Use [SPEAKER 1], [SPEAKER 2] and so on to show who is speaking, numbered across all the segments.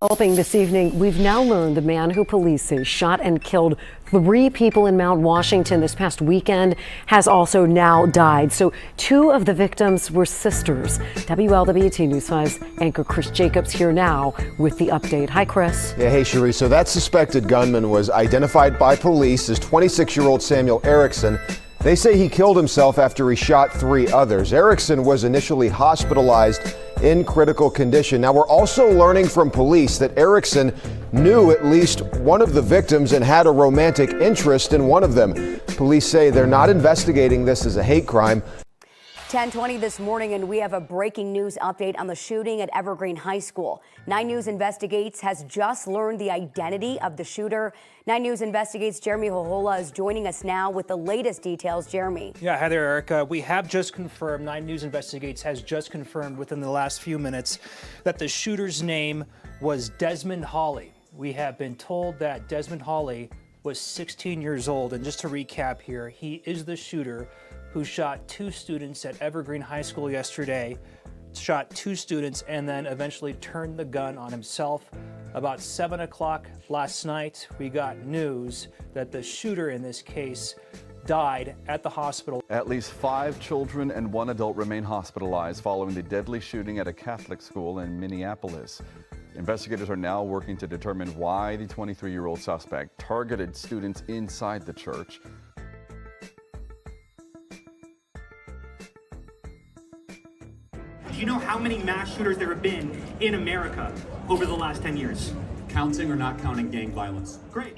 [SPEAKER 1] Developing this evening, we've now learned the man who police say shot and killed 3 people in Mount Washington this past weekend has also now died. So 2 of the victims were sisters. WLWT News 5's anchor Chris Jacobs here now with the update. Hi, Chris.
[SPEAKER 2] Yeah, hey, Cherie. So that suspected gunman was identified by police as 26-year-old Samuel Erickson. They say he killed himself after he shot 3 others. Erickson was initially hospitalized in critical condition. Now, we're also learning from police that Erickson knew at least one of the victims and had a romantic interest in one of them. Police say they're not investigating this as a hate crime.
[SPEAKER 3] 10:20 this morning, and we have a breaking news update on the shooting at Evergreen High School. 9 News Investigates has just learned the identity of the shooter. 9 News Investigates' Jeremy Hohola is joining us now with the latest details. Jeremy.
[SPEAKER 4] Yeah, hi there, Erica. We have just confirmed, 9 News Investigates has just confirmed within the last few minutes that the shooter's name was Desmond Hawley. We have been told that Desmond Hawley was 16 years old, and just to recap here, he is the shooter who shot 2 students at Evergreen High School yesterday, shot 2 students, and then eventually turned the gun on himself. About 7 o'clock last night, we got news that the shooter in this case died at the hospital.
[SPEAKER 5] At least 5 children and 1 adult remain hospitalized following the deadly shooting at a Catholic school in Minneapolis. Investigators are now working to determine why the 23-year-old suspect targeted students inside the church.
[SPEAKER 6] Do you know how many mass shooters there have been in America over the last 10 years?
[SPEAKER 7] Counting or not counting gang violence?
[SPEAKER 6] Great.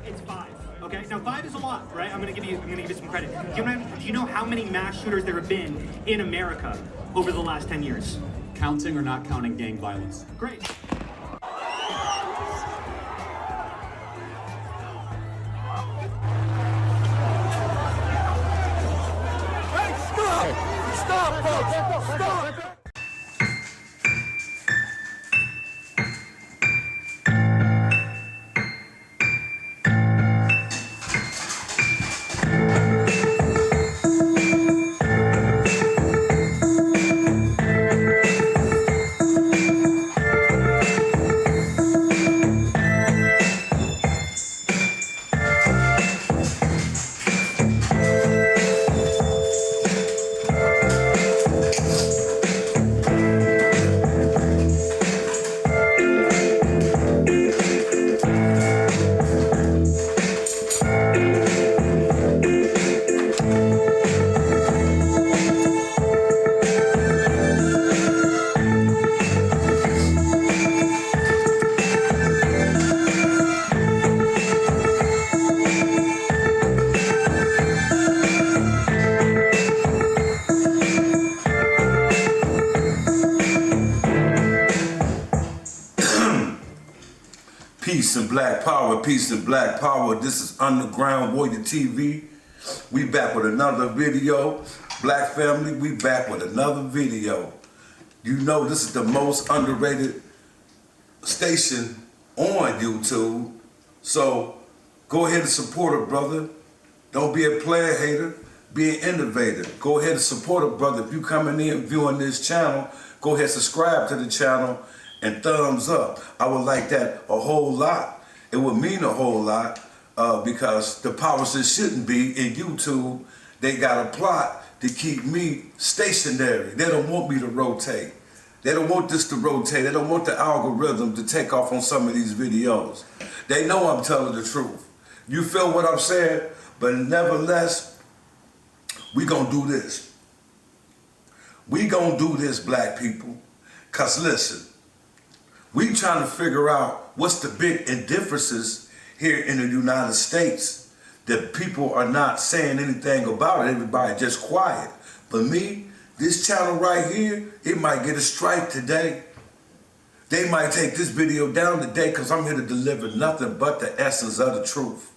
[SPEAKER 6] It's 5. Okay, now 5 is a lot, right? I'm gonna give you some credit. Do you know how many mass shooters there have been in America over the last 10 years?
[SPEAKER 7] Counting or not counting gang violence?
[SPEAKER 6] Great.
[SPEAKER 8] Stop, folks! Stop!
[SPEAKER 9] Peace and black power, peace and black power. This is Underground Warrior TV. We back with another video. Black family, we back with another video. You know this is the most underrated station on YouTube. So go ahead and support a brother. Don't be a player hater, be an innovator. Go ahead and support a brother. If you coming in viewing this channel, go ahead and subscribe to the channel and thumbs up. I would like that a whole lot. It would mean a whole lot because the powers that shouldn't be in YouTube, they got a plot to keep me stationary. They don't want me to rotate. They don't want this to rotate. They don't want the algorithm to take off on some of these videos. They know I'm telling the truth. You feel what I'm saying? But nevertheless, we gonna do this. We gonna do this, black people. Cause listen, we trying to figure out what's the big indifferences here in the United States that people are not saying anything about it. Everybody just quiet. But me, this channel right here, it might get a strike today. They might take this video down today because I'm here to deliver nothing but the essence of the truth.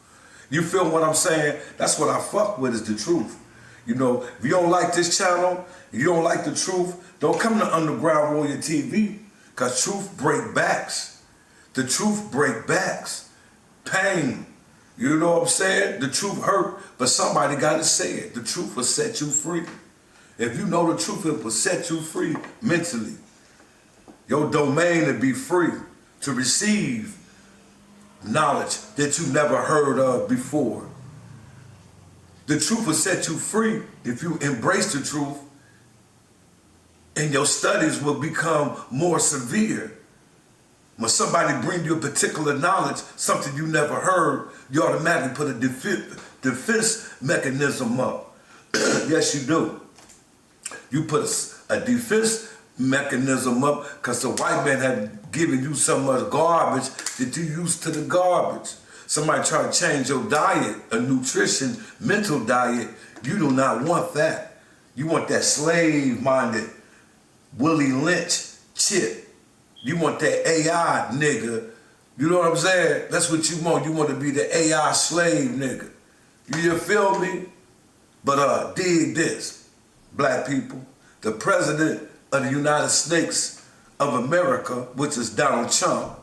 [SPEAKER 9] You feel what I'm saying? That's what I fuck with, is the truth. You know, if you don't like this channel, if you don't like the truth, don't come to Underground Warrior TV. Because truth break backs. The truth break backs. Pain. You know what I'm saying? The truth hurt, but somebody got to say it. The truth will set you free. If you know the truth, it will set you free mentally. your domain to be free, to receive knowledge that you never heard of before. The truth will set you free if you embrace the truth, and your studies will become more severe. When somebody brings you a particular knowledge, something you never heard, you automatically put a defense mechanism up. Yes, you do. You put a defense mechanism up because the white man had given you so much garbage that you used to the garbage. Somebody try to change your diet, a nutrition, mental diet, you do not want that. You want that slave-minded Willie Lynch chip. You want that AI nigga. You know what I'm saying? That's what you want. You want to be the AI slave nigga. You feel me? But dig this, black people. The president of the United States of America, which is Donald Trump,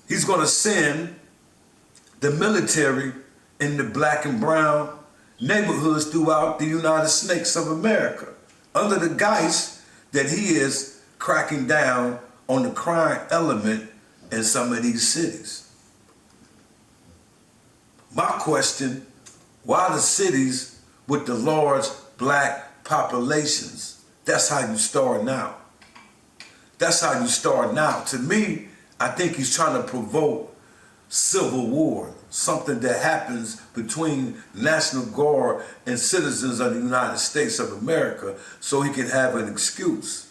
[SPEAKER 9] he's going to send the military in the black and brown neighborhoods throughout the United States of America under the guise that he is cracking down on the crime element in some of these cities. My question, why the cities with the large black populations? That's how you start now. That's how you start now. To me, I think he's trying to provoke civil war, something that happens between National Guard and citizens of the United States of America so he can have an excuse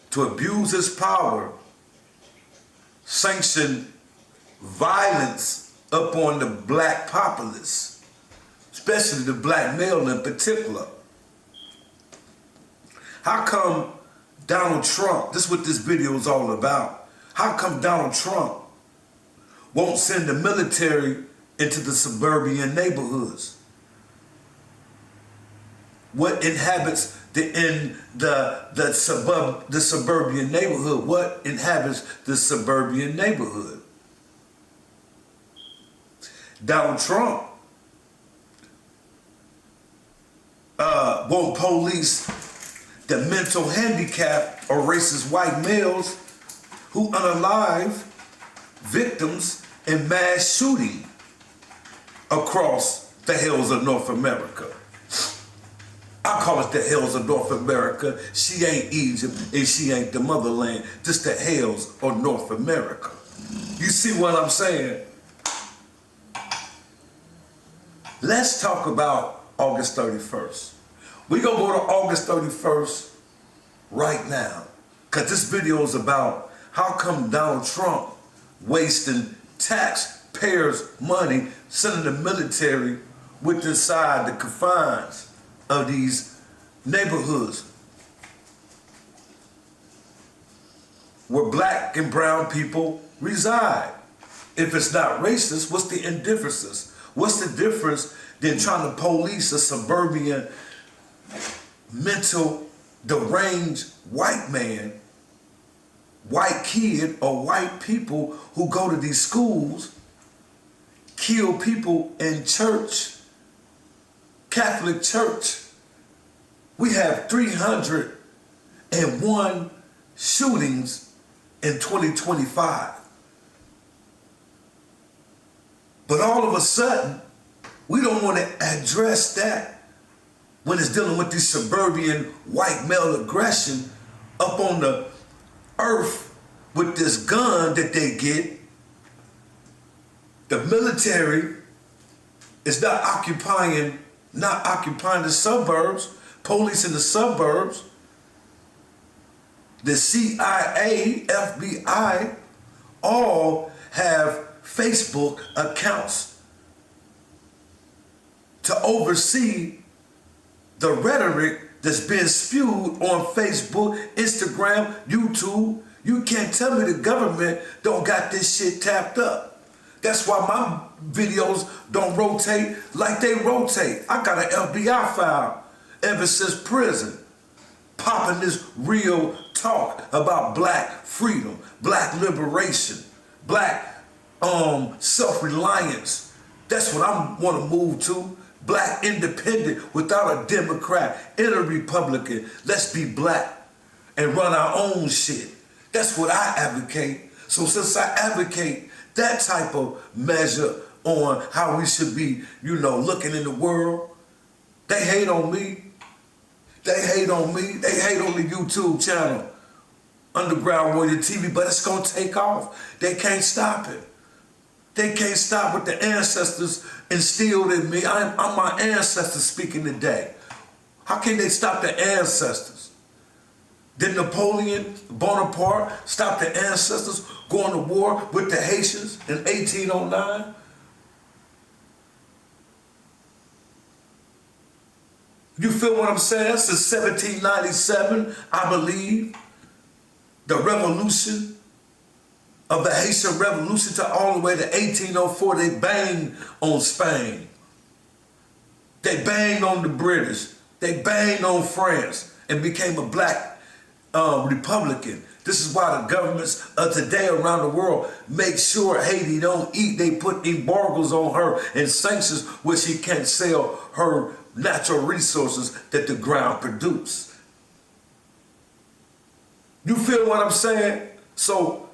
[SPEAKER 9] to abuse his power, sanction violence upon the black populace, especially the black male in particular. How come Donald Trump, this is what this video is all about, how come Donald Trump won't send the military into the suburban neighborhoods? What inhabits the suburban neighborhood? What inhabits the suburban neighborhood? Donald Trump won't police the mental handicap or racist white males who unalive victims in mass shooting across the hills of North America. I call it the hills of North America. She ain't Egypt and she ain't the motherland, just the hills of North America. You see what I'm saying? Let's talk about August 31st. We're gonna go to August 31st right now, because this video is about how come Donald Trump wasting taxpayers' money, sending the military inside the confines of these neighborhoods where black and brown people reside. If it's not racist, what's the indifferences? What's the difference than trying to police a suburban, mental, deranged white man, white kid, or white people who go to these schools, kill people in church, Catholic Church? We have 301 shootings in 2025. But all of a sudden, we don't want to address that when it's dealing with this suburban white male aggression up on the earth with this gun that they get. The military is not occupying the suburbs, police in the suburbs. The CIA, FBI, all have Facebook accounts to oversee the rhetoric that's being spewed on Facebook, Instagram, YouTube. You can't tell me the government don't got this shit tapped up. That's why my videos don't rotate like they rotate. I got an FBI file ever since prison, popping this real talk about black freedom, black liberation, black self-reliance. That's what I want to move to. Black independent without a Democrat and a Republican. Let's be black. and run our own shit. That's what I advocate. So since I advocate that type of measure on how we should be, looking in the world, they hate on me. They hate on me. They hate on the YouTube channel, Underground Warrior TV, but it's gonna take off. They can't stop it. They can't stop what the ancestors instilled in me. I'm my ancestors speaking today. How can they stop the ancestors? Did Napoleon Bonaparte stop the ancestors going to war with the Haitians in 1809? You feel what I'm saying? Since 1797, I believe, the revolution of the Haitian Revolution to all the way to 1804, they banged on Spain. They banged on the British. They banged on France and became a black Republican. This is why the governments of today around the world make sure Haiti don't eat. They put embargoes on her and sanctions where she can't sell her natural resources that the ground produce. You feel what I'm saying? So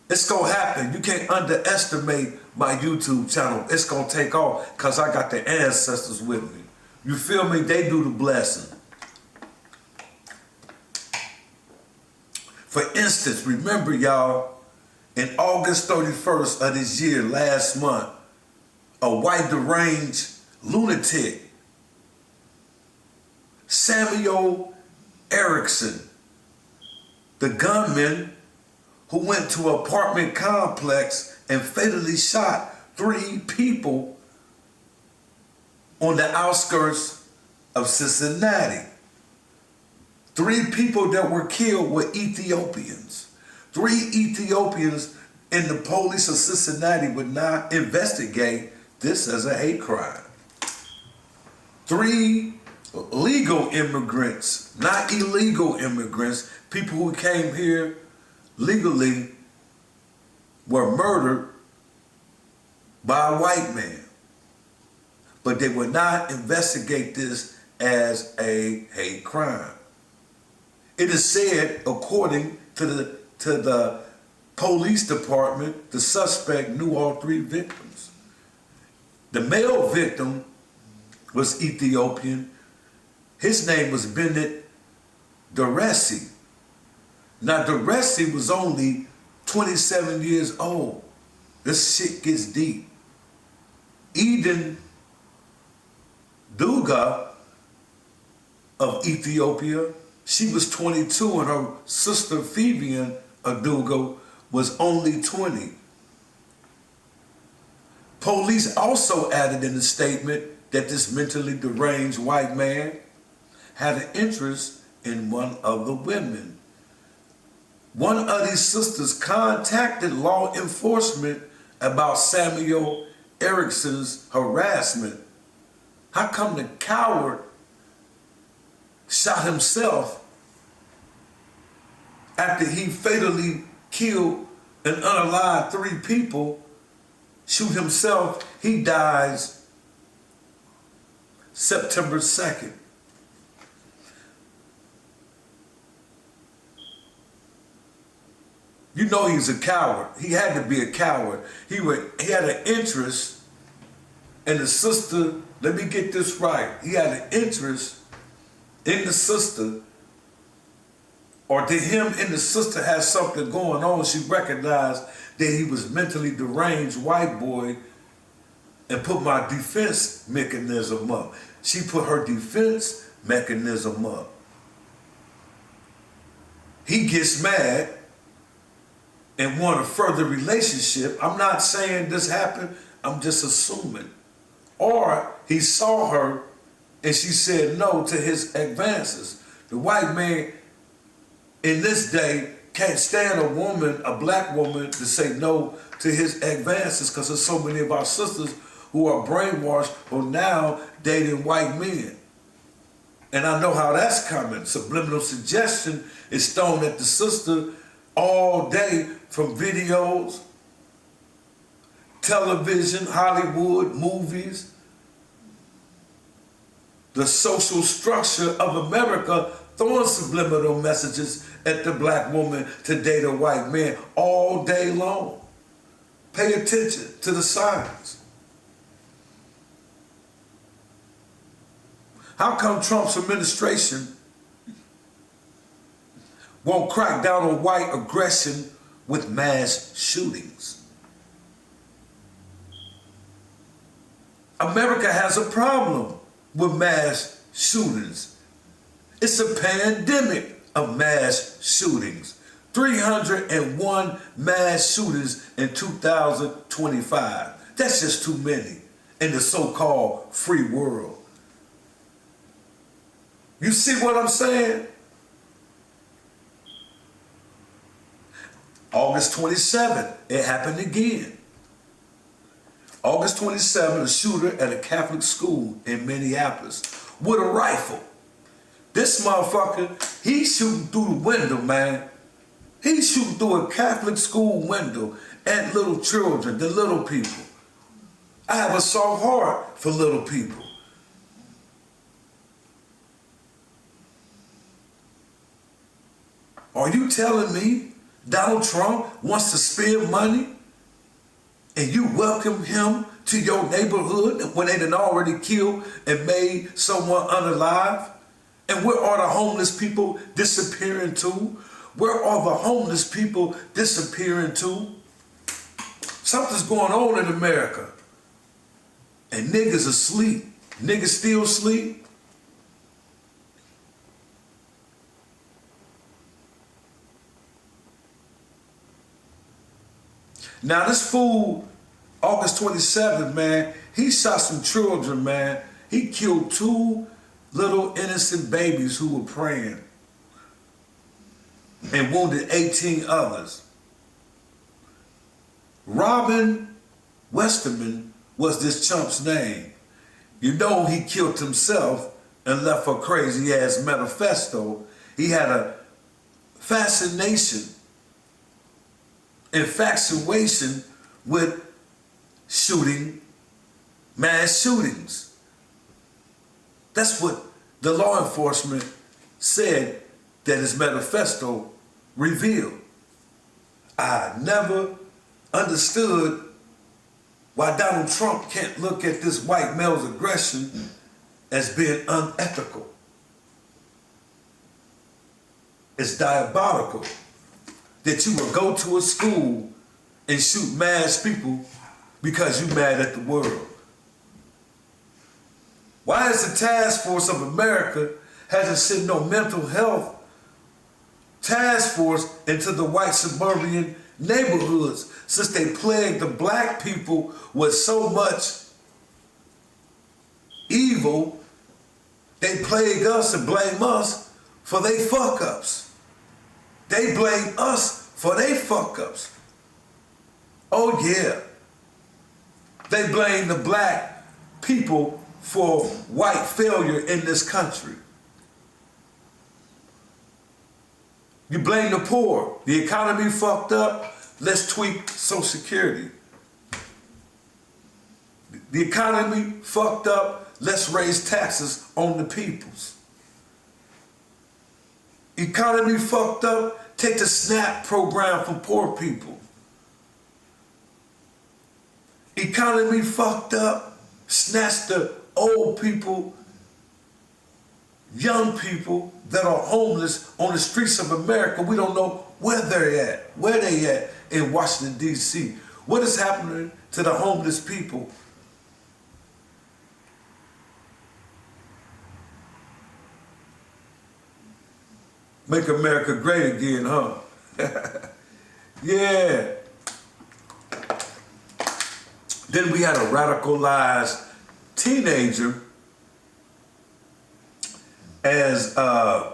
[SPEAKER 9] it's gonna happen. You can't underestimate my YouTube channel. It's gonna take off because I got the ancestors with me. You feel me? They do the blessing. For instance, remember y'all, in August 31st of this year, last month, a white deranged lunatic, Samuel Erickson, the gunman who went to an apartment complex and fatally shot 3 people on the outskirts of Cincinnati. 3 people that were killed were Ethiopians. 3 Ethiopians, and the police of Cincinnati would not investigate this as a hate crime. 3 legal immigrants, not illegal immigrants, people who came here legally, were murdered by a white man. But they would not investigate this as a hate crime. It is said, according to the police department, the suspect knew all 3 victims. The male victim was Ethiopian. His name was Bennett Doresi. Now, Doresi was only 27 years old. This shit gets deep. Eden Duga of Ethiopia, she was 22, and her sister Phoebian Aduga was only 20. Police also added in the statement that this mentally deranged white man had an interest in one of the women. One of these sisters contacted law enforcement about Samuel Erickson's harassment. How come the coward shot himself after he fatally killed and unalived 3 people? Shoot himself, he dies September 2nd. You know he's a coward. He had to be a coward. He had an interest in the sister. Let me get this right. He had an interest in the sister, or did him and the sister have something going on? She recognized that he was mentally deranged white boy and put my defense mechanism up. She put her defense mechanism up. He gets mad and want a further relationship. I'm not saying this happened, I'm just assuming. Or he saw her and she said no to his advances. The white man in this day can't stand a woman, a black woman, to say no to his advances, because there's so many of our sisters who are brainwashed who are now dating white men. And I know how that's coming. Subliminal suggestion is thrown at the sister all day from videos, television, Hollywood, movies. The social structure of America throwing subliminal messages at the black woman to date a white man all day long. Pay attention to the signs. How come Trump's administration won't crack down on white aggression with mass shootings? America has a problem with mass shootings. It's a pandemic of mass shootings. 301 mass shootings in 2025. That's just too many in the so-called free world. You see what I'm saying? August 27th, it happened again. August 27th, a shooter at a Catholic school in Minneapolis with a rifle. This motherfucker, he's shooting through the window, man. He's shooting through a Catholic school window at little children, the little people. I have a soft heart for little people. Are you telling me Donald Trump wants to spend money and you welcome him to your neighborhood when they done already killed and made someone unalive? And where are the homeless people disappearing to? Where are the homeless people disappearing to? Something's going on in America. And niggas asleep. Niggas still sleep. Now this fool, August 27th, man, he shot some children, man. He killed 2 little innocent babies who were praying and wounded 18 others. Robin Westerman was this chump's name. You know he killed himself and left a crazy ass manifesto. He had a infatuation with mass shootings. That's what the law enforcement said that his manifesto revealed. I never understood why Donald Trump can't look at this white male's aggression as being unethical. It's diabolical that you would go to a school and shoot mass people because you're mad at the world. Why is the task force of America hasn't sent no mental health task force into the white suburban neighborhoods since they plagued the black people with so much evil? They plague us and blame us for they fuck-ups. They blame us for they fuck-ups. Oh yeah. They blame the black people for white failure in this country. You blame the poor. The economy fucked up. Let's tweak Social Security. The economy fucked up. Let's raise taxes on the peoples. Economy fucked up. Take the SNAP program from poor people. Economy fucked up. Snatch the old people, young people that are homeless on the streets of America. We don't know where they at in Washington, D.C. What is happening to the homeless people? Make America great again, huh? Yeah. Then we had a radicalized teenager as a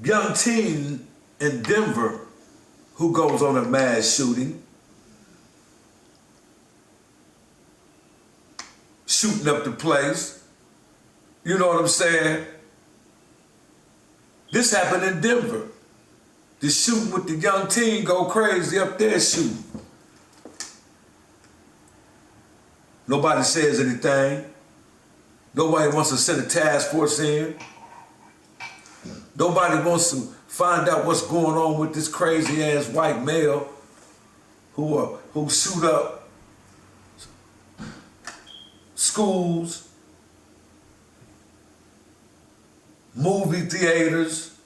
[SPEAKER 9] young teen in Denver who goes on a mass shooting, shooting up the place. You know what I'm saying? This happened in Denver. The shooting with the young teen go crazy up there shooting. Nobody says anything. Nobody wants to send a task force in. Nobody wants to find out what's going on with this crazy ass white male who shoot up schools, movie theaters,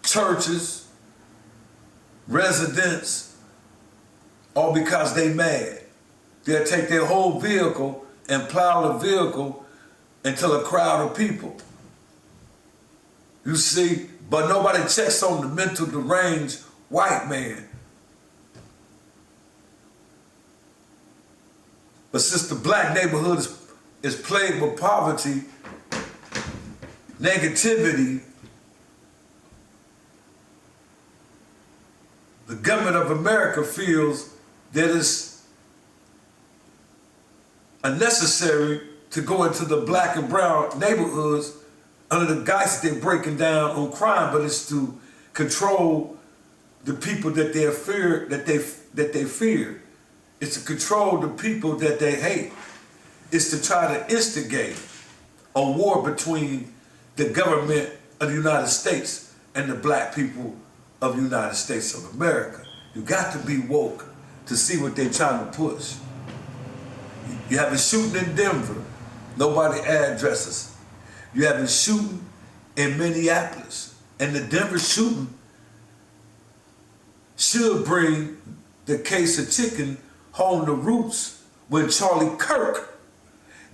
[SPEAKER 9] churches, residents, all because they mad. They'll take their whole vehicle and plow the vehicle into a crowd of people. You see, but nobody checks on the mental deranged white man. But since the black neighborhood is plagued with poverty, negativity, the government of America feels that it's unnecessary to go into the black and brown neighborhoods under the guise that they're breaking down on crime, but it's to control the people that they fear, that they fear. It's to control the people that they hate. It's to try to instigate a war between the government of the United States and the black people of the United States of America. You got to be woke to see what they're trying to push. You have a shooting in Denver, nobody addresses. You have a shooting in Minneapolis, and the Denver shooting should bring the case of chicken home to roots when Charlie Kirk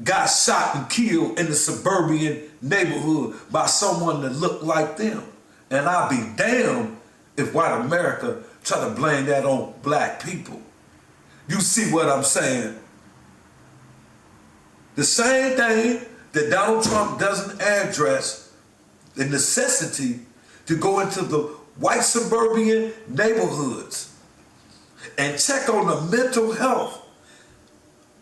[SPEAKER 9] got shot and killed in the suburban neighborhood by someone that looked like them. And I'll be damned if white America try to blame that on black people. You see what I'm saying? The same thing that Donald Trump doesn't address, the necessity to go into the white suburban neighborhoods and check on the mental health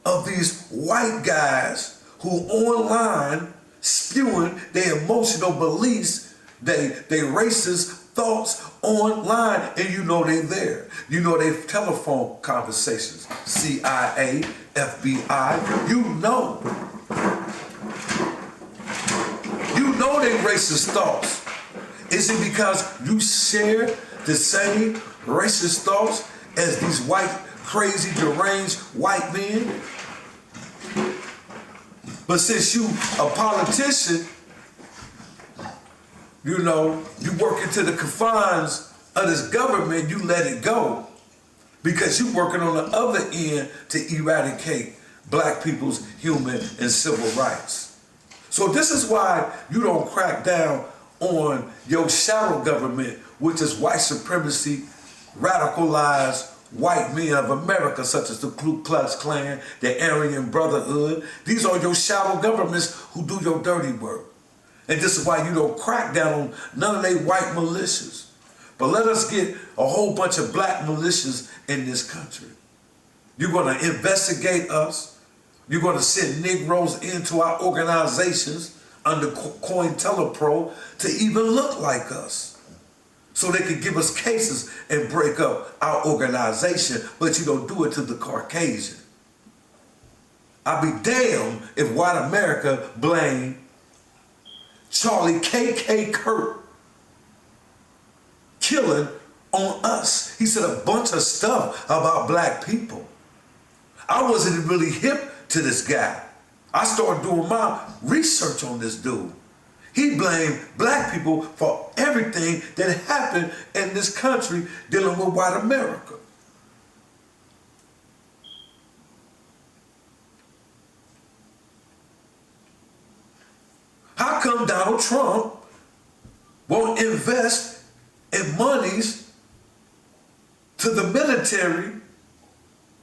[SPEAKER 9] of these white guys who online spewing their emotional beliefs, they racist thoughts online, and you know they're there. You know they telephone conversations, CIA, FBI, you know. You know they racist thoughts. Is it because you share the same racist thoughts as these white, crazy, deranged white men? But since you a politician, you know, you work into the confines of this government, you let it go. Because you're working on the other end to eradicate black people's human and civil rights. So this is why you don't crack down on your shadow government, which is white supremacy, radicalized white men of America, such as the Ku Klux Klan, the Aryan Brotherhood. These are your shadow governments who do your dirty work. And this is why you don't crack down on none of they white militias. But let us get a whole bunch of black militias in this country. You're going to investigate us. You're going to send Negroes into our organizations under COINTELPRO to even look like us, so they can give us cases and break up our organization, but you don't do it to the Caucasian. I'll be damned if white America blame Charlie K.K. Kirk killing on us. He said a bunch of stuff about black people. I wasn't really hip to this guy. I started doing my research on this dude. He blamed black people for everything that happened in this country dealing with white America. How come Donald Trump won't invest in monies to the military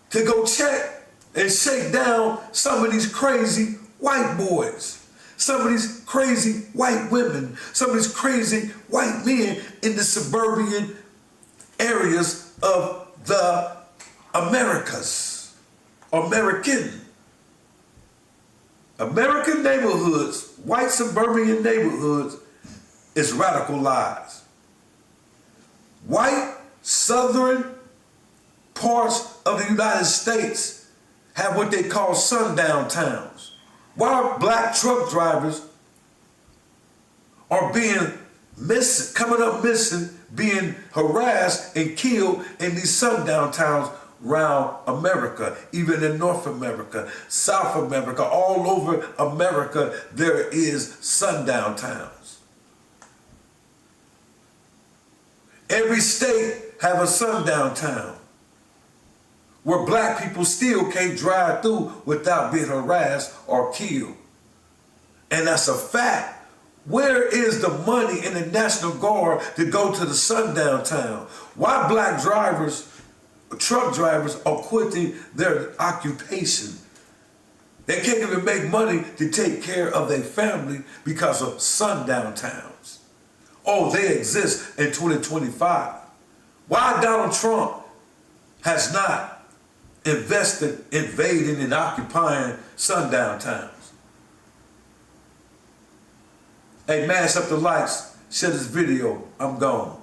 [SPEAKER 9] to go check and shake down some of these crazy white boys, some of these crazy white women, some of these crazy white men in the suburban areas of the Americas, American neighborhoods, white suburban neighborhoods is radicalized. White southern parts of the United States have what they call sundown towns. Why black truck drivers are being missing, coming up missing, being harassed and killed in these sundown towns around America, even in North America, South America, all over America, there is sundown towns. Every state have a sundown town where black people still can't drive through without being harassed or killed. And that's a fact. Where is the money in the National Guard to go to the sundown town? Why black drivers, truck drivers are quitting their occupation? They can't even make money to take care of their family because of sundown towns. Oh, they exist in 2025. Why Donald Trump has not invested, invading, and occupying sundown towns? Hey, mash up the likes, share this video, I'm gone.